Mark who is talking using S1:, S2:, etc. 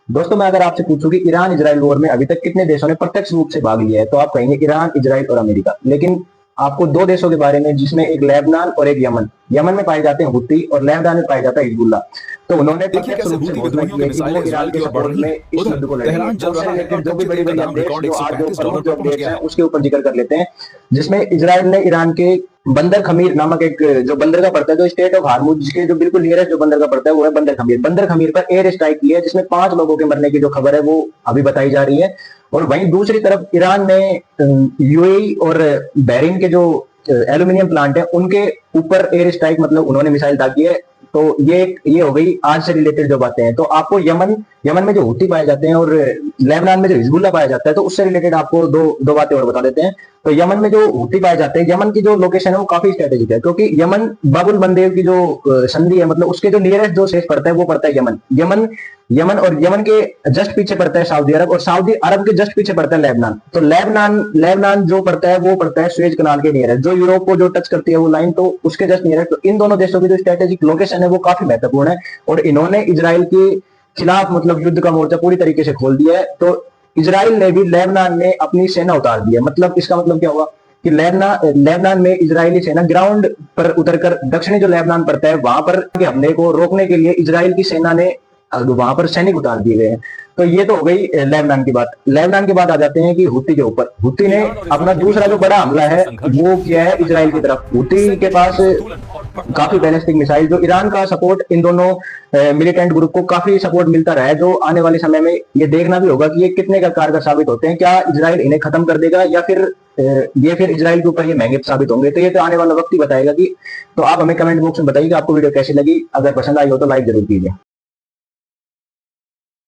S1: दोस्तों मैं अगर आपसे पूछूं कि ईरान इजराइल वॉर में अभी तक कितने देशों ने प्रत्यक्ष रूप से भाग लिया है, तो आप कहेंगे ईरान, इजराइल और अमेरिका। लेकिन आपको दो देशों के बारे में, जिसमें एक लेबनान और एक यमन, यमन में पाए जाते हैं हुती और लेबनान में पाया जाता है हिजबुल्लाह, तो उन्होंने
S2: देखिए
S1: प्रत्यक्ष
S2: कैसे
S1: रूप से
S2: हूती
S1: घोषणा
S2: विद्रोहियों
S1: की
S2: की
S1: है कि
S2: मिसाइलें
S1: वो ईरान
S2: इजराइल
S1: के
S2: की ओर बढ़
S1: सपोर्ट
S2: रही
S1: में
S2: हैं।
S1: इस
S2: उधर
S1: युद्ध को लड़ेंगे।
S2: तेहरान चल
S1: उससे
S2: रहा है और
S1: रिलेटेड जो भी
S2: कच्चे
S1: बड़ी
S2: तेल का
S1: बड़ी
S2: दाम
S1: अपडेट्स
S2: रिकॉर्ड
S1: जो आज जो
S2: $135
S1: प्रमुख जो
S2: पर पहुंच
S1: अपडेट्स
S2: गया
S1: हैं
S2: है।
S1: उसके ऊपर जिक्र कर लेते हैं, जिसमें इजराइल ने ईरान के बंदर खमीर नामक एक जो बंदरगाह पड़ता है, जो स्टेट ऑफ हार्मुज के जो बिल्कुल नियरेस्ट जो बंदरगाह पड़ता है वो है बंदर खमीर। बंदर खमीर पर एयर स्ट्राइक की है, जिसमें 5 लोगों के मरने की जो खबर है वो अभी बताई जा रही है। और वहीं दूसरी तरफ ईरान ने यूएई और बहरीन के जो एल्यूमिनियम प्लांट है उनके ऊपर एयर स्ट्राइक, मतलब उन्होंने मिसाइल दागी है। तो ये हो गई आज से रिलेटेड जो बातें हैं। तो आपको यमन यमन में जो हुती पाए जाते हैं और लेबनान में जो हिजबुल्लाह पाया जाता है, तो उससे रिलेटेड आपको दो दो बातें और बता देते हैं। तो यमन में जो हुती पाए जाते हैं, यमन की जो लोकेशन है वो काफी स्ट्रेटेजिक है, क्योंकि यमन बाबुल मंदेव की जो संधि है, मतलब उसके जो नियरेस्ट जो शेष पड़ता है वो पड़ता है यमन। यमन यमन और यमन के जस्ट पीछे पड़ता है सऊदी अरब, और सऊदी अरब के जस्ट पीछे पड़ता है लेबनान। तो लेबनान लेबनान जो पड़ता है वो पड़ता है स्वेज कनाल के नियरेस्ट, जो यूरोप को जो टच करती है वो लाइन, तो उसके जस्ट नियरेस्ट। तो इन दोनों देशों की जो स्ट्रेटेजिक लोकेशन है वो काफी महत्वपूर्ण है, और इन्होंने इजराइल के खिलाफ मतलब युद्ध का मोर्चा पूरी तरीके से खोल दिया है। तो इजराइल ने भी लेबनान में अपनी सेना उतार दी है। मतलब इसका मतलब क्या हुआ कि लेबनान में इजरायली सेना ग्राउंड पर उतरकर, दक्षिणी जो लेबनान पड़ता है वहां पर के हमले को रोकने के लिए इजराइल की सेना ने वहां पर सैनिक उतार दिए गए हैं। तो ये तो हो गई लेबनान की बात। लेबनान के बाद आ जाते हैं कि हुती के ऊपर। हुती ने अपना दूसरा जो बड़ा हमला है वो किया है इजराइल की तरफ। हुती के पास काफी बैलिस्टिक मिसाइल, जो ईरान का सपोर्ट, इन दोनों मिलिटेंट ग्रुप को काफी सपोर्ट मिलता रहा है, जो आने वाले समय में ये देखना भी होगा कि ये कितने का कारगर साबित होते हैं। क्या इजराइल इन्हें खत्म कर देगा, या फिर ये फिर इजराइल के ऊपर ये महंगे साबित होंगे। तो ये तो आने वाला वक्त ही बताएगा कि। तो आप हमें कमेंट बॉक्स में बताइए कि आपको वीडियो कैसी लगी। अगर पसंद आई हो तो लाइक जरूर कीजिए।